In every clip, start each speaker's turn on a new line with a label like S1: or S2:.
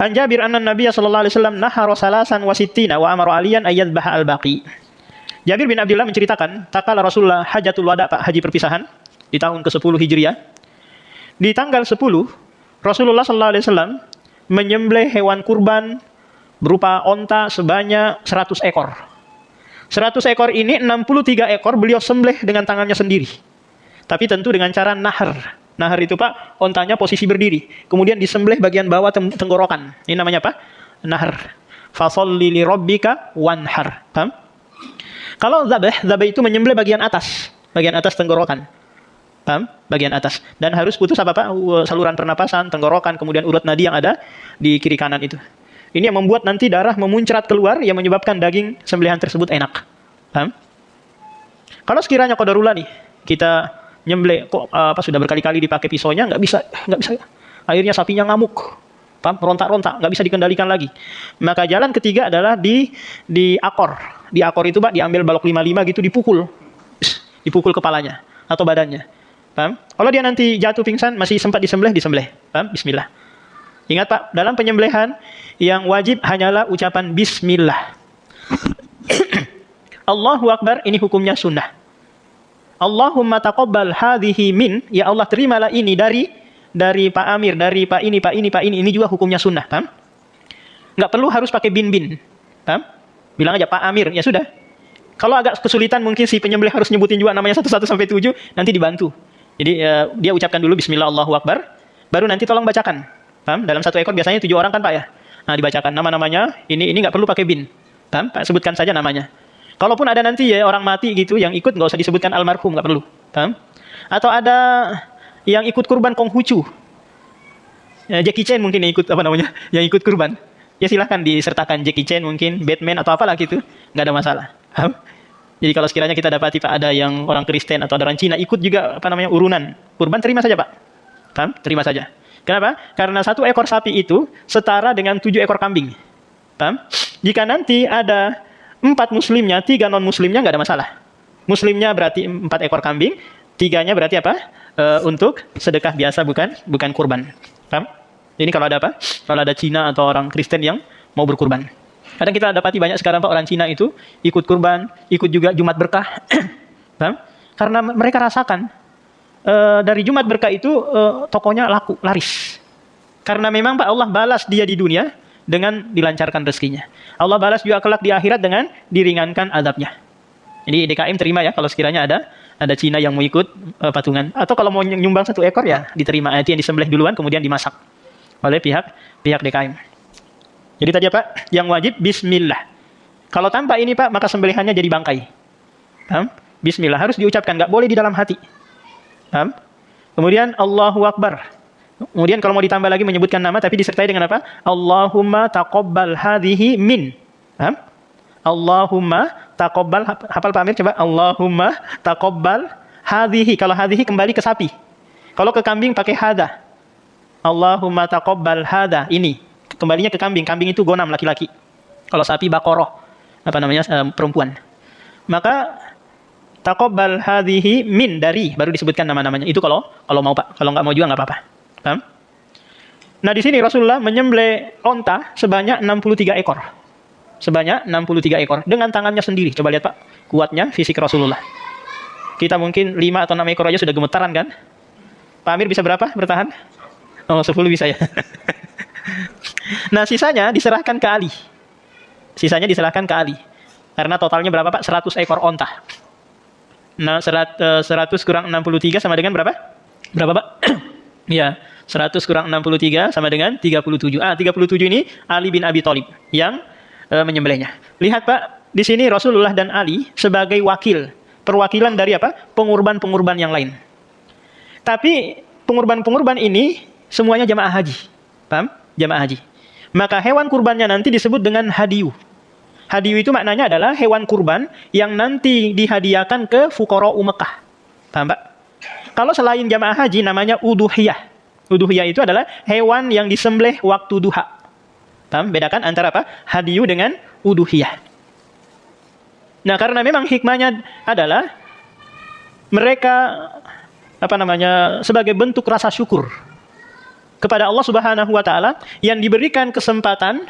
S1: An Jabir anna Nabiy sallallahu alaihi wasallam nahara salasan wa sittina wa amara aliyan ayyadbaha al-baqi. Jabir bin Abdullah menceritakan, takala Rasulullah hajatul wada, Pak, haji perpisahan di tahun ke-10 Hijriah. Di tanggal 10, Rasulullah sallallahu alaihi wasallam menyembelih hewan kurban berupa onta sebanyak 100 ekor. 100 ekor ini 63 ekor beliau sembelih dengan tangannya sendiri. Tapi tentu dengan cara nahar. Nahar itu, Pak, ontanya posisi berdiri. Kemudian disembelih bagian bawah tenggorokan. Ini namanya apa? Nahar. Fasholli li rabbika wanhar. Paham? Kalau zabah itu menyembelih bagian atas tenggorokan. Paham? Bagian atas. Dan harus putus apa, Pak? Saluran pernapasan, tenggorokan, kemudian urut nadi yang ada di kiri kanan itu. Ini yang membuat nanti darah memuncrat keluar yang menyebabkan daging sembelihan tersebut enak. Paham? Kalau sekiranya qadarullah nih, kita nyembelih kok sudah berkali-kali dipakai pisaunya nggak bisa. Akhirnya sapinya ngamuk. Paham? Rontak-rontak, nggak bisa dikendalikan lagi. Maka jalan ketiga adalah di akor. Di akor itu, Pak, diambil balok 55 gitu, dipukul kepalanya atau badannya. Paham? Kalau dia nanti jatuh pingsan masih sempat disembelih. Paham? Bismillah. Ingat, Pak, dalam penyembelihan yang wajib hanyalah ucapan bismillah. Allahu Akbar, ini hukumnya sunnah. Allahumma taqabbal hadhihi min, ya Allah terimalah ini dari Pak Amir, dari Pak ini juga hukumnya sunnah. Paham? Nggak perlu harus pakai bin. Paham? Bilang aja Pak Amir, ya sudah. Kalau agak kesulitan mungkin si penyembelih harus nyebutin juga namanya 1 sampai 7, nanti dibantu. Jadi dia ucapkan dulu bismillah Allahu Akbar, baru nanti tolong bacakan. Paham? Dalam 1 ekor biasanya 7 orang kan, Pak, ya. Nah, dibacakan nama-namanya, ini nggak perlu pakai bin. Paham? Pak, sebutkan saja namanya. Kalaupun ada nanti ya orang mati gitu yang ikut, nggak usah disebutkan almarhum, nggak perlu. Paham? Atau ada yang ikut kurban Konghucu. Jackie Chan mungkin yang ikut yang ikut kurban. Ya silahkan disertakan Jackie Chan mungkin, Batman atau apalah gitu, nggak ada masalah. Paham? Jadi kalau sekiranya kita dapati, Pak, ada yang orang Kristen atau ada orang Cina ikut juga urunan kurban, terima saja, Pak. Paham? Terima saja. Kenapa? Karena 1 ekor sapi itu setara dengan 7 ekor kambing. Paham? Jika nanti ada 4 muslimnya, 3 non muslimnya, nggak ada masalah. Muslimnya berarti 4 ekor kambing, 3-nya berarti apa? Untuk sedekah biasa, bukan kurban. Paham? Ini kalau ada apa? Kalau ada Cina atau orang Kristen yang mau berkurban. Kadang kita dapati banyak sekarang, Pak, orang Cina itu ikut kurban, ikut juga Jumat Berkah. Paham? Karena mereka rasakan dari Jumat Berkah itu tokonya laris. Karena memang, Pak, Allah balas dia di dunia dengan dilancarkan rezekinya. Allah balas juga kelak di akhirat dengan diringankan azabnya. Jadi DKM terima ya kalau sekiranya ada Cina yang mau ikut patungan. Atau kalau mau nyumbang 1 ekor ya diterima. Itu yang disembelih duluan kemudian dimasak oleh pihak DKM. Jadi tadi, Pak, yang wajib bismillah. Kalau tanpa ini, Pak, maka sembelihannya jadi bangkai. Paham? Bismillah harus diucapkan, nggak boleh di dalam hati. Paham? Kemudian Allahu Akbar. Kemudian kalau mau ditambah lagi menyebutkan nama tapi disertai dengan apa? Allahumma taqabbal hadhihi min. Paham? Allahumma taqabbal, hafal Pak Amir coba. Allahumma taqabbal hadhihi. Kalau hadhihi kembali ke sapi. Kalau ke kambing pakai hadha. Allahumma taqabbal hadha, ini kembalinya ke kambing. Kambing itu gonam, laki-laki. Kalau sapi bakoroh, perempuan. Maka taqabbal hadhihi min, dari, baru disebutkan nama-namanya. Itu kalau mau, Pak. Kalau nggak mau juga nggak apa-apa. Paham? Nah, di sini Rasulullah menyembelih onta sebanyak 63 ekor. Sebanyak 63 ekor dengan tangannya sendiri. Coba lihat, Pak, kuatnya fisik Rasulullah. Kita mungkin 5 atau 6 ekor aja sudah gemetaran kan? Pak Amir bisa berapa bertahan? Oh, 10 bisa ya. Nah, sisanya diserahkan ke Ali. Karena totalnya berapa, Pak? 100 ekor onta. Nah, 100 kurang 63 sama dengan berapa? Berapa, Pak? Ya, 100 kurang 63 sama dengan 37. 37 ini Ali bin Abi Thalib yang menyembelihnya. Lihat, Pak, di sini Rasulullah dan Ali sebagai perwakilan dari apa? Pengurban-pengurban yang lain. Tapi pengurban-pengurban ini semuanya jamaah haji. Paham? Jamaah haji. Maka hewan kurbannya nanti disebut dengan hadiyu. Hadiyu itu maknanya adalah hewan kurban yang nanti dihadiahkan ke fuqara'u Mekah. Paham, Pak? Kalau selain jamaah haji namanya uduhiyah. Uduhiyah itu adalah hewan yang disembelih waktu duha. Paham? Bedakan antara apa? Hadiyu dengan uduhiyah. Nah, karena memang hikmahnya adalah mereka sebagai bentuk rasa syukur kepada Allah Subhanahu wa taala yang diberikan kesempatan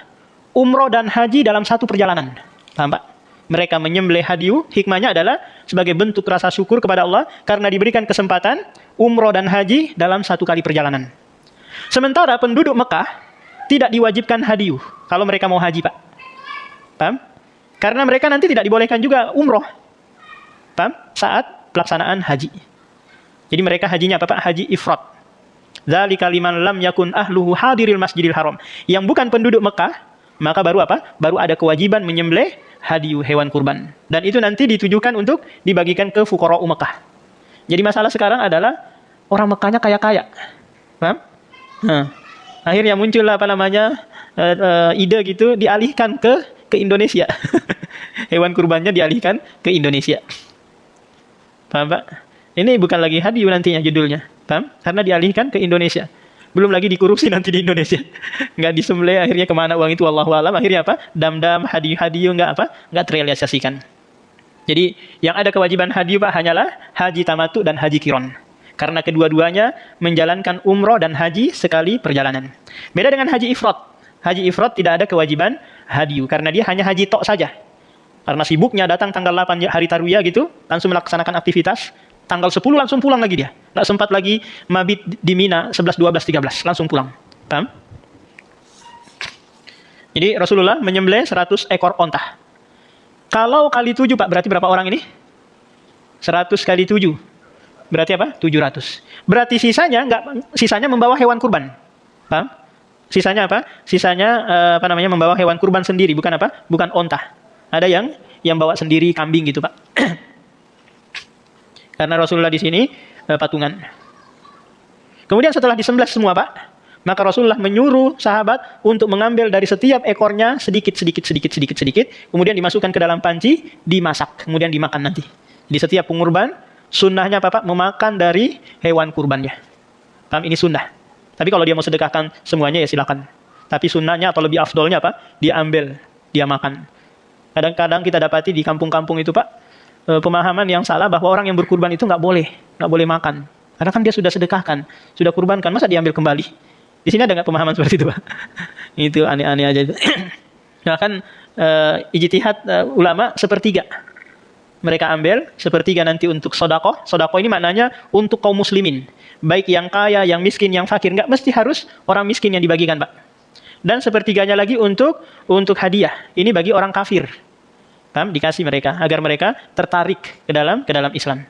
S1: umroh dan haji dalam satu perjalanan. Paham, Pak? Mereka menyembelih hadiyu, hikmahnya adalah sebagai bentuk rasa syukur kepada Allah karena diberikan kesempatan umroh dan haji dalam satu kali perjalanan. Sementara penduduk Mekah tidak diwajibkan hadiyu kalau mereka mau haji, Pak. Paham? Karena mereka nanti tidak dibolehkan juga umroh. Paham? Saat pelaksanaan haji. Jadi mereka hajinya apa, Pak? Haji ifrat. Dzalika liman lam yakun ahluhu hadiril masjidil haram. Yang bukan penduduk Mekah, maka baru apa? Baru ada kewajiban menyembelih hadiyu, hewan kurban. Dan itu nanti ditujukan untuk dibagikan ke fuqara'u Mekah. Jadi masalah sekarang adalah orang Mekahnya kaya-kaya. Paham? Nah, akhirnya muncul apa namanya ide gitu dialihkan ke Indonesia. Hewan kurbannya dialihkan ke Indonesia. Paham, Pak? Ini bukan lagi hadiyu nantinya judulnya. Paham? Karena dialihkan ke Indonesia. Belum lagi dikorupsi nanti di Indonesia. Nggak disembelih, akhirnya kemana uang itu wallahu alam. Akhirnya apa? Dam-dam, hadiyu-hadiyu nggak terrealisasikan. Jadi yang ada kewajiban hadiyu, Pak, hanyalah haji tamattu dan haji qiron. Karena kedua-duanya menjalankan umroh dan haji sekali perjalanan. Beda dengan haji ifrat. Haji ifrat tidak ada kewajiban hadiyu karena dia hanya haji tok saja. Karena sibuknya datang tanggal 8 hari tarwiyah gitu, langsung melaksanakan aktivitas. Tanggal 10 langsung pulang lagi dia. Nggak sempat lagi mabit di Mina 11, 12, 13. Langsung pulang. Paham? Jadi Rasulullah menyembelih 100 ekor onta. Kalau kali 7, Pak, berarti berapa orang ini? 100 kali 7. Berarti apa? 700. Berarti sisanya membawa hewan kurban. Paham? Sisanya apa? Sisanya membawa hewan kurban sendiri, bukan apa? Bukan onta. Ada yang bawa sendiri kambing gitu, Pak. Karena Rasulullah di sini patungan. Kemudian setelah disembelih semua, Pak, maka Rasulullah menyuruh sahabat untuk mengambil dari setiap ekornya sedikit, kemudian dimasukkan ke dalam panci, dimasak, kemudian dimakan nanti. Di setiap pengurban, sunnahnya apa, Pak? Memakan dari hewan kurbannya. Paham? Ini sunnah. Tapi kalau dia mau sedekahkan semuanya ya silakan. Tapi sunnahnya atau lebih afdolnya apa? Dia ambil, dia makan. Kadang-kadang kita dapati di kampung-kampung itu, Pak, pemahaman yang salah bahwa orang yang berkurban itu nggak boleh makan. Karena kan dia sudah sedekahkan, sudah kurbankan, masa diambil kembali? Di sini ada nggak pemahaman seperti itu, Pak? Itu aneh-aneh aja itu. Nah kan ijtihad ulama sepertiga. Mereka ambil sepertiga nanti untuk sodakoh. Sodakoh ini maknanya untuk kaum muslimin. Baik yang kaya, yang miskin, yang fakir. Nggak mesti harus orang miskin yang dibagikan, Pak. Dan sepertiganya lagi untuk hadiah. Ini bagi orang kafir. Paham? Dikasih mereka agar mereka tertarik ke dalam Islam.